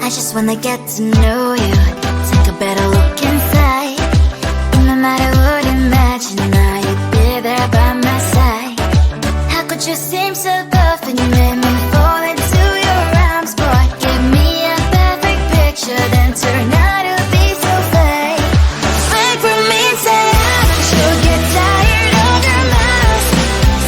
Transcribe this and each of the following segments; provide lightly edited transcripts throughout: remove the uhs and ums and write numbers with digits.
I just wanna get to know you, take a better look inside. And no matter what you imagine, now you'd be there by my side. How could you seem so perfect, you made me fall into your arms, boy. Give me a perfect picture, then turn out to be so fake. Fake from me, say I don't you get tired of your mouth.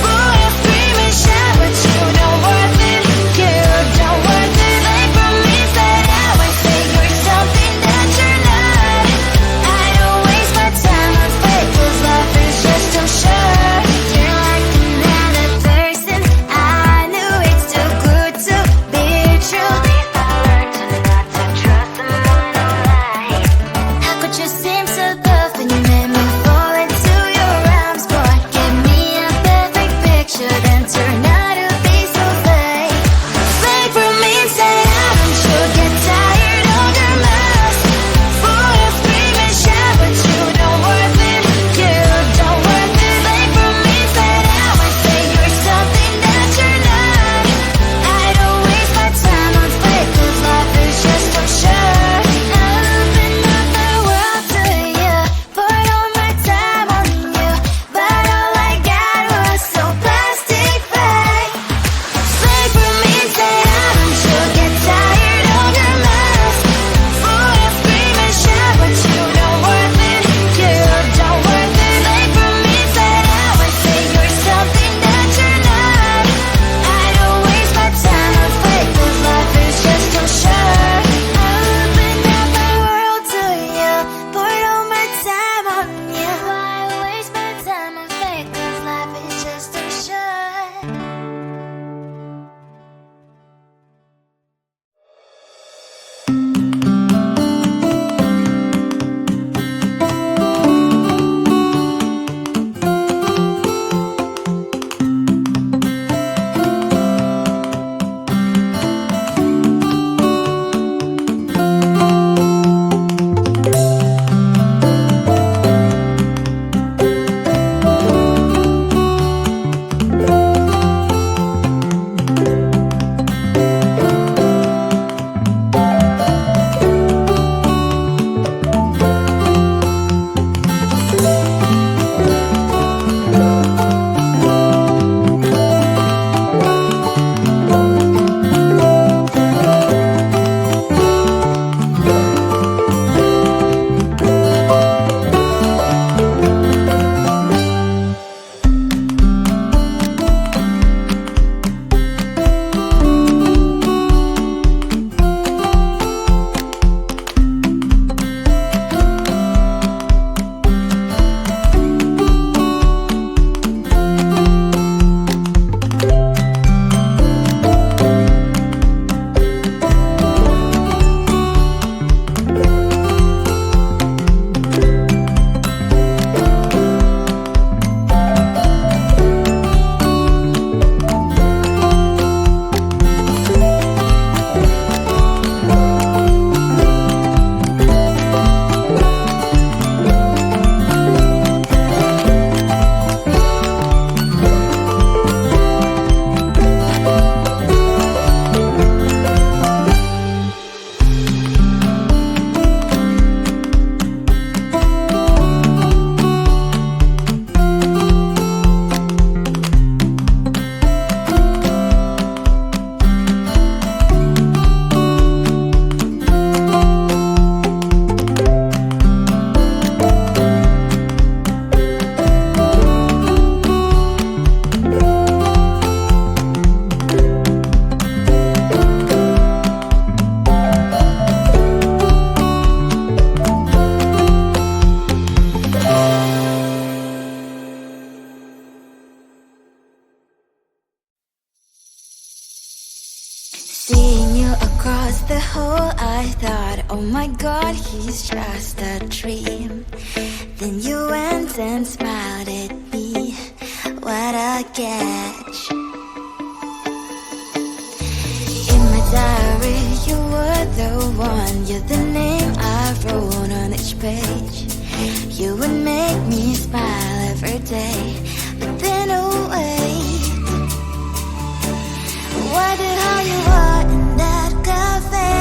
Full of scream and shout, but you don't worth it, you don't worth it. Fake from me, say I would say you're something that you're not. I don't waste my time on fake, 'cause life is just too short. You're like another person, I knew it's too good to be true. Learned not to trust someone no lie. How could you seem so perfect, you made me fall into your arms, boy. Give me a perfect picture, then turn out to be so fake. Fake from me, say I don't you get tired of your mouth. Full of scream and shout, but you don't worth it, you don't worth it. Fake from me, say I would say you're something that you're not. I don't waste my time on fake, 'cause life is just too short. I open up the world to you, poured all my time on you, but all I got was so plastic fake. Fake from me, say I don't you get tired of your mouth. Full of scream and shout, but you don't worth it, you don't worth it. Fake from me, say I would say you're something that you're not. I don't waste my time on fake, 'cause life is just too short. I open up the world to you, poured all my time on you. Why waste my time on fake, 'cause life is just too short. Seeing you across the hall, I thought, oh my god, he's just a dream. Then you went and smiled at me, what a catch. In my diary, you were the one, you're the name I wrote on each page. You would make me smile every day, but then oh wait, why did how you are in that cafe?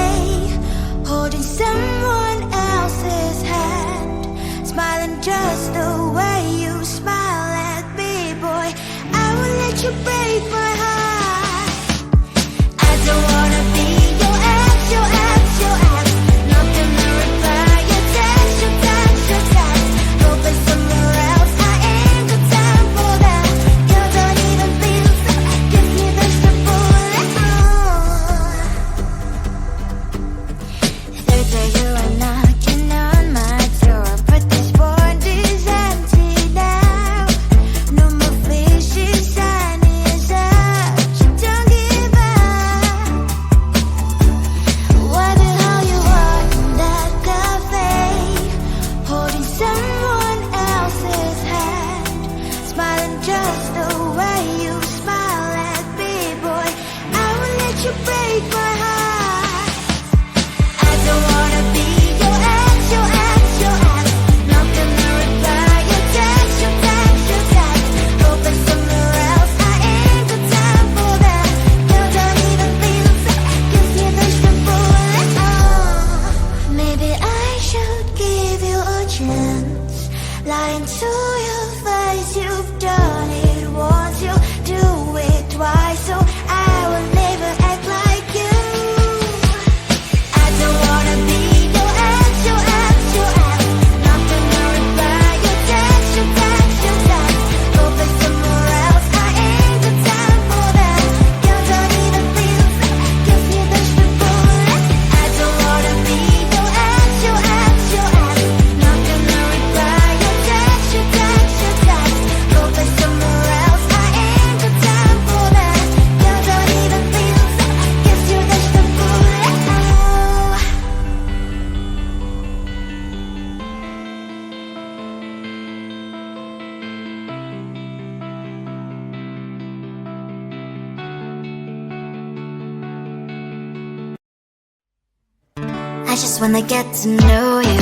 I just wanna get to know you,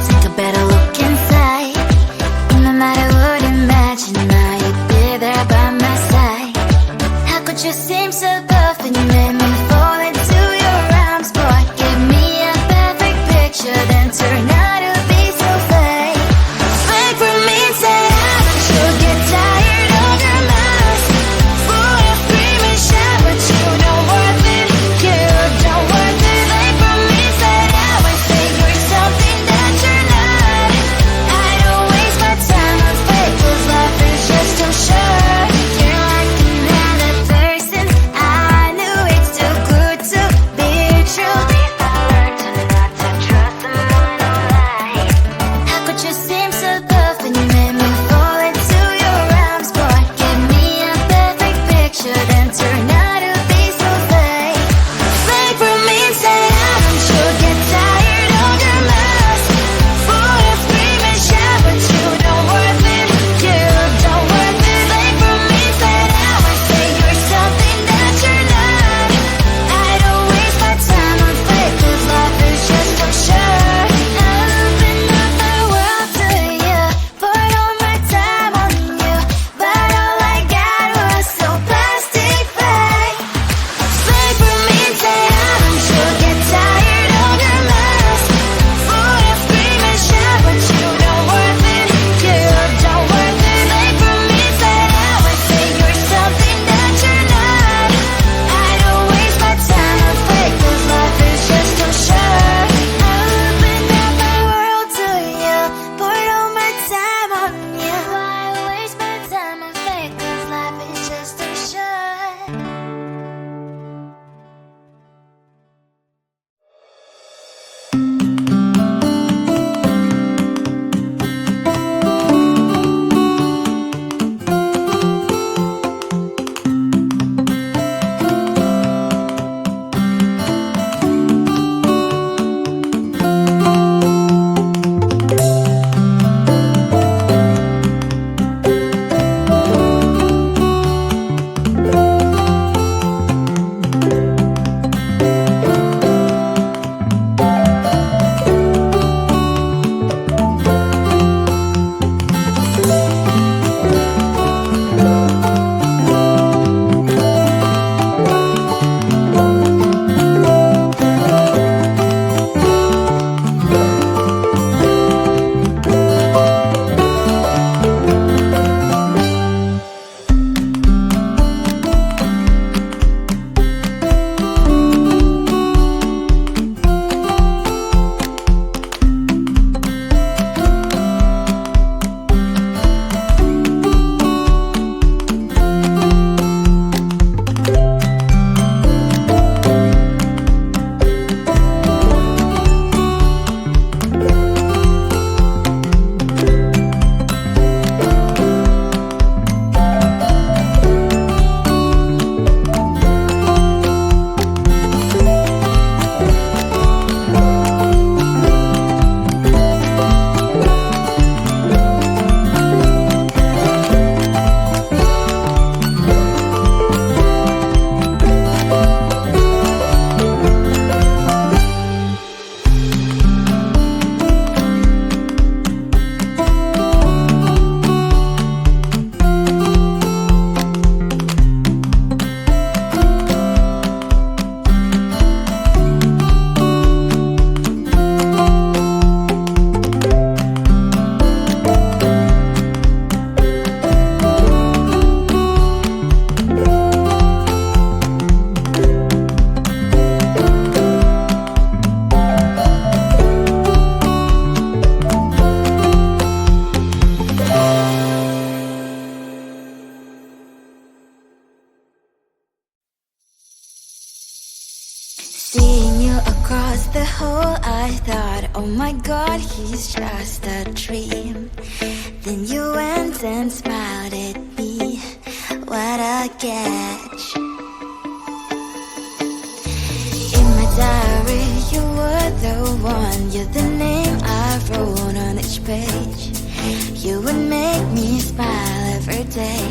take a better look inside. And no matter what, imagine now you'd be there by my side. How could you seem so perfect? You made me fall into your arms, boy. Give me a perfect picture, then turn out to be so fake. Fake for me, say you'll get tired of your mask. Full of scream and shout, but you don't worth it. You don't worth it. Fake for me, say you're something that you're not. I don't waste my time on fake, 'cause life is just too short. You're like another person. I knew it's too good to be true. I learned to not to trust someone who lies. How could you seem so perfect? You made me fall into your arms, boy. Give me a perfect picture, then turn out to be so fake. Fake for me, say you'll get tired of your mask. Full of scream and shout, but you don't worth it. You don't worth it. Fake for me, say you're something that you're not. I don't waste my time on fake, 'cause life is just too short. I open up my world to you, poured all my time on you, but all I got was so plastic fake. Fake for me, say you'll get tired of your mask. Full of scream and shout, but you don't worth it. You don't worth it. Fake for me, say you're something that you're not. I don't waste my time on fake, 'cause life is just too short. I opened up my world to you, poured all my time on you. Why waste my time on fake, 'cause life is just too short. Seeing you across the hall, I thought, oh my god, he's just a dream. Then you went and smiled at me. What a catch. In my diary, you were the one. You're the name I wrote on each page. You would make me smile every day.